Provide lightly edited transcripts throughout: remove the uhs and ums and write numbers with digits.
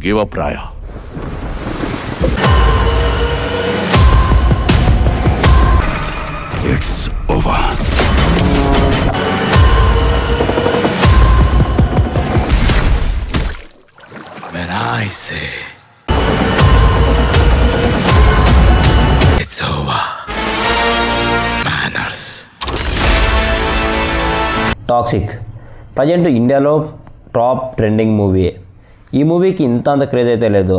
Give up, Raya. It's over. When I say it's over, manners. Toxic present ఇండియాలో top trending movie. ఈ మూవీకి అంత craze అయితే లేదు.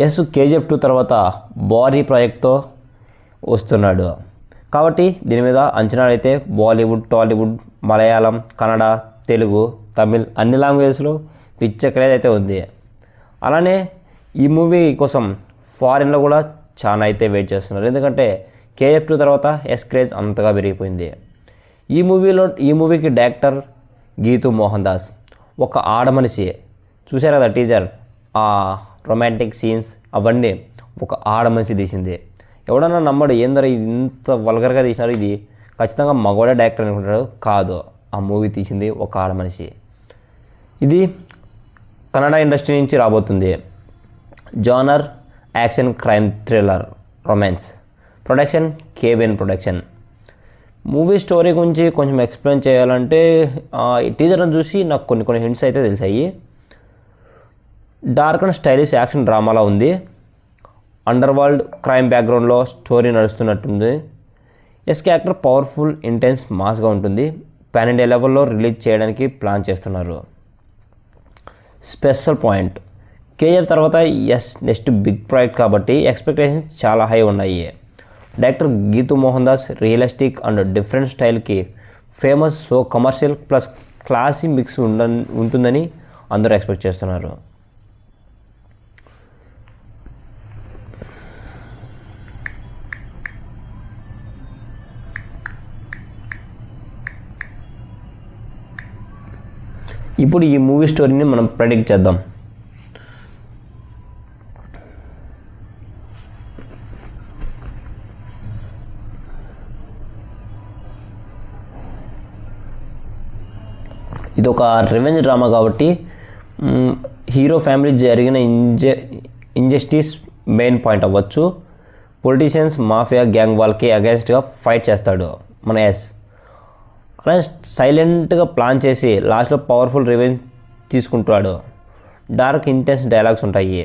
ఎస్ కేజీఎఫ్ 2 తర్వాత భారీ ప్రాజెక్ట్తో వస్తున్నాడు కాబట్టి దీని మీద అంచనాలు అయితే బాలీవుడ్, టాలీవుడ్, మలయాళం, కన్నడ, తెలుగు, తమిళ్ అన్ని లాంగ్వేజెస్లో పిచ్చ క్రేజ్ అయితే ఉంది. అలానే ఈ మూవీ కోసం ఫారిన్లో కూడా చాలా అయితే వెయిట్ చేస్తున్నారు. ఎందుకంటే కేజీఎఫ్ 2 తర్వాత క్రేజ్ అంతగా పెరిగిపోయింది. ఈ మూవీకి డైరెక్టర్ గీతూ మోహన్ దాస్. ఒక ఆడమనిషి చూశారు కదా టీజర్, ఆ రొమాంటిక్ సీన్స్ అవన్నీ ఒక ఆడమనిషి తీసింది. ఎవడన్నా నమ్మడు, ఏందరో ఇది ఇంత వల్గర్గా తీసినారు, ఇది ఖచ్చితంగా మగవాడే డైరెక్టర్ అనుకుంటాడు. కాదు, ఆ మూవీ తీసింది ఒక ఆడమనిషి. ఇది కన్నడ ఇండస్ట్రీ నుంచి రాబోతుంది. Genre action, crime, thriller, romance. Production KBN production. Movie story గురించి కొంచెం ఎక్స్ప్లెయిన్ చేయాలంటే ఈ టీజర్ని చూసి నాకు కొన్ని హింట్స్ అయితే తెలిసాయి. డార్క్ అండ్ స్టైలిష్ యాక్షన్ డ్రామాలా ఉంది. అండర్ వరల్డ్ క్రైమ్ బ్యాక్గ్రౌండ్లో స్టోరీ నడుస్తున్నట్టుంది. క్యారెక్టర్ పవర్ఫుల్, ఇంటెన్స్, మాస్గా ఉంటుంది. పాన్ ఇండియా లెవెల్లో రిలీజ్ చేయడానికి ప్లాన్ చేస్తున్నారు. స్పెషల్ పాయింట్, కేజీఎఫ్ తర్వాత నెక్స్ట్ బిగ్ ప్రాజెక్ట్ కాబట్టి ఎక్స్పెక్టేషన్స్ చాలా హై ఉన్నాయి. Director Geetu Mohan Das realistic and different స్టైల్కి famous. So commercial plus classy mix ఉంటుందని అందరూ ఎక్స్పెక్ట్ చేస్తున్నారు. ఇప్పుడు ఈ మూవీ స్టోరీని మనం ప్రెడిక్ట్ చేద్దాం. ఇది ఒక రివెంజ్ డ్రామా కాబట్టి హీరో ఫ్యామిలీ జరిగిన ఇంజస్టిస్ మెయిన్ పాయింట్ అవ్వచ్చు. పొలిటీషియన్స్, మాఫియా గ్యాంగ్ వాళ్ళకి అగైన్స్ట్గా ఫైట్ చేస్తాడు మన అలా సైలెంట్గా ప్లాన్ చేసి లాస్ట్లో పవర్ఫుల్ రివెంజ్ తీసుకుంటాడు. డార్క్ ఇంటెన్స్ డైలాగ్స్ ఉంటాయి.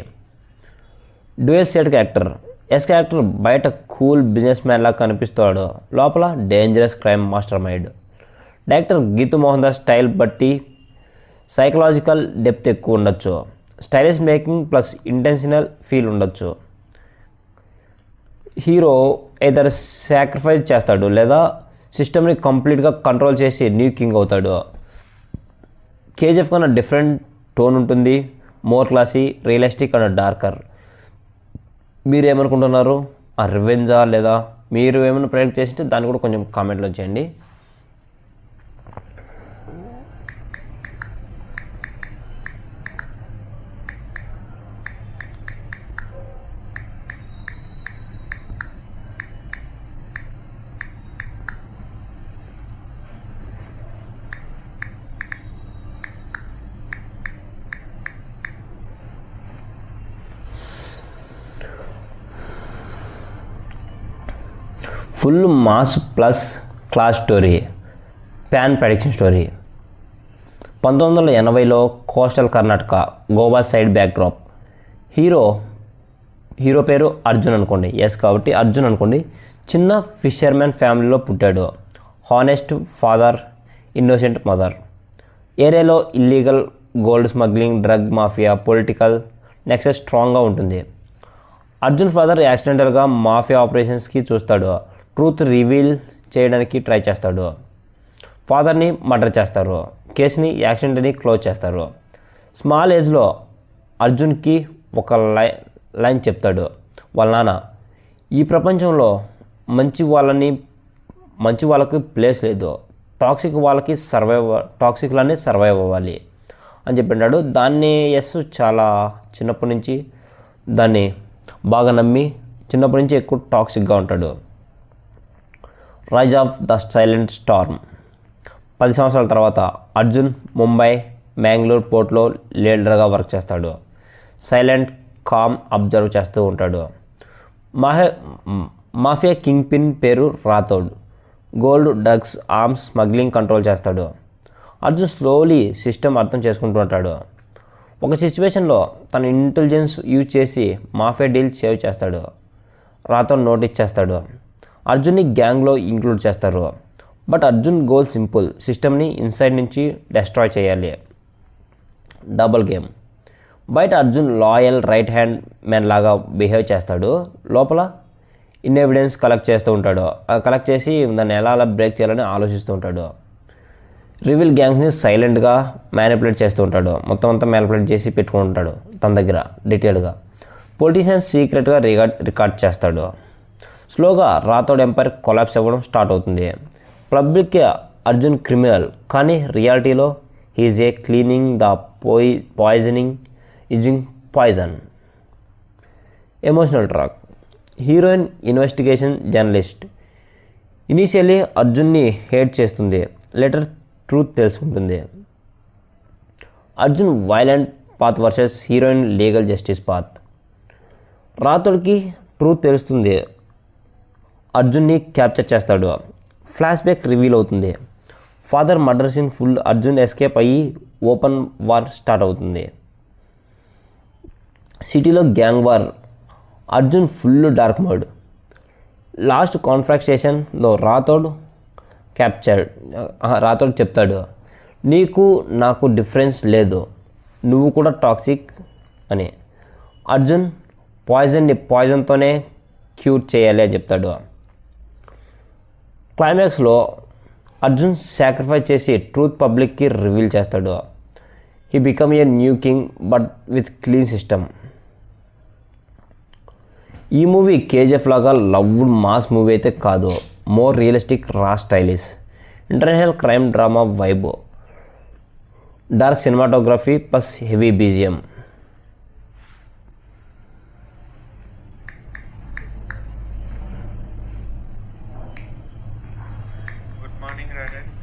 Dual state character. క్యారెక్టర్ బయట కూల్ బిజినెస్ మ్యాన్ లాగా కనిపిస్తాడు, లోపల dangerous crime master mind. Director Geetu Mohan Das style బట్టి సైకలాజికల్ డెప్త్ ఎక్కువ ఉండొచ్చు. Stylish making plus intentional feel ఉండొచ్చు. హీరో ఏదైనా సాక్రిఫైస్ చేస్తాడు లేదా సిస్టమ్ని కంప్లీట్గా కంట్రోల్ చేసి న్యూ కింగ్ అవుతాడు. కేజీఎఫ్ కన్నా డిఫరెంట్ టోన్ ఉంటుంది. More classy, realistic and darker. మీరేమనుకుంటున్నారు? ఆ రివెంజా లేదా మీరు ఏమైనా ప్రొజెక్ట్ చేసింటే దాన్ని కూడా కొంచెం కామెంట్లో చేయండి. Full mass plus class story, pan production story. 1980లో coastal Karnataka, Goa side backdrop. Hero పేరు అర్జున్ అనుకోండి. కాబట్టి అర్జున్ అనుకోండి. చిన్న ఫిషర్మెన్ ఫ్యామిలీలో పుట్టాడు. Honest father, innocent mother. ఏరియాలో illegal gold smuggling, drug mafia, political nexus స్ట్రాంగ్గా ఉంటుంది. అర్జున్ ఫాదర్ యాక్సిడెంటల్గా మాఫియా ఆపరేషన్స్కి చూస్తాడు. ట్రూత్ రివీల్ చేయడానికి ట్రై చేస్తాడు. ఫాదర్ని మర్డర్ చేస్తారు. కేసుని యాక్సిడెంట్ని క్లోజ్ చేస్తారు. స్మాల్ ఏజ్లో అర్జున్కి ఒక లైన్ చెప్తాడు వాళ్ళ నాన్న, ఈ ప్రపంచంలో మంచి వాళ్ళకి ప్లేస్ లేదు, టాక్సిక్లనే సర్వైవ్ అవ్వాలి అని చెప్పినాడు. దాన్ని చాలా చిన్నప్పటి నుంచి దాన్ని బాగా నమ్మి చిన్నప్పటి నుంచి ఎక్కువ టాక్సిక్గా ఉంటాడు. Rise of the silent storm. 10 సంవత్సరాల తర్వాత అర్జున్ ముంబై, మ్యాంగ్లూర్ పోర్ట్లో లీడర్గా వర్క్ చేస్తాడు. సైలెంట్, కామ్ అబ్జర్వ్ చేస్తూ ఉంటాడు. మాఫియా కింగ్ పిన్ పేరు Rathod. Gold, drugs, arms smuggling control చేస్తాడు. అర్జున్ స్లోలీ సిస్టమ్ అర్థం చేసుకుంటూ ఉంటాడు. ఒక సిచ్యువేషన్లో తన ఇంటెలిజెన్స్ యూజ్ చేసి మాఫియా డీల్ సేవ్ చేస్తాడు. రాథోడ్ నోటీస్ చేస్తాడు. అర్జున్ని గ్యాంగ్లో ఇంక్లూడ్ చేస్తారు. బట్ అర్జున్ గోల్ సింపుల్, సిస్టమ్ని ఇన్సైడ్ నుంచి డెస్ట్రాయ్ చేయాలి. Double game. బయట Arjun loyal right hand man లాగా బిహేవ్ చేస్తాడు. లోపల ఎవిడెన్స్ కలెక్ట్ చేస్తూ ఉంటాడు. కలెక్ట్ చేసి దాన్ని ఎలా బ్రేక్ చేయాలని ఆలోచిస్తూ ఉంటాడు. రివీల్ గ్యాంగ్స్ని సైలెంట్గా మ్యానిపులేట్ చేస్తూ ఉంటాడు. మొత్తం అంతా మ్యానిపులేట్ చేసి పెట్టుకుంటాడు తన దగ్గర డీటెయిల్గా. పొలిటీషియన్స్ సీక్రెట్గా రికార్డ్ చేస్తాడు. స్లోగా రాథోడ్ ఎంపైర్ కొలాప్స్ అవ్వడం స్టార్ట్ అవుతుంది. పబ్లిక్కి అర్జున్ క్రిమినల్, కానీ రియాలిటీలో he's a cleaning the poisoning using poison. Emotional track. Heroine investigation journalist. Initially అర్జున్ని హేట్ చేస్తుంది. లేటర్ ట్రూత్ తెలుసుకుంటుంది. Arjun violent path versus heroine legal justice path. రాథోడ్కి ట్రూత్ తెలుస్తుంది. అర్జున్ని క్యాప్చర్ చేస్తాడు. ఫ్లాష్ బ్యాక్ రివీల్ అవుతుంది. Father murder scene full. Arjun escape అయ్యి open war start అవుతుంది. సిటీలో gang war. Arjun full dark mode. Last కాన్ఫ్రాక్టేషన్లో Rathod చెప్తాడు, నీకు నాకు డిఫరెన్స్ లేదు, నువ్వు కూడా టాక్సిక్ అని. అర్జున్ పాయిజన్తోనే క్యూర్ చేయాలి అని చెప్తాడు. క్లైమాక్స్లో అర్జున్ సాక్రిఫైస్ చేసి ట్రూత్ పబ్లిక్కి రివీల్ చేస్తాడు. He become a new king but with clean system. ఈ మూవీ కేజీఎఫ్ లాగా లవ్డ్ మాస్ మూవీ అయితే కాదు, మోర్ రియలిస్టిక్, రా stylish, international crime drama vibe, dark cinematography plus heavy BGM. Good morning, Rajesh.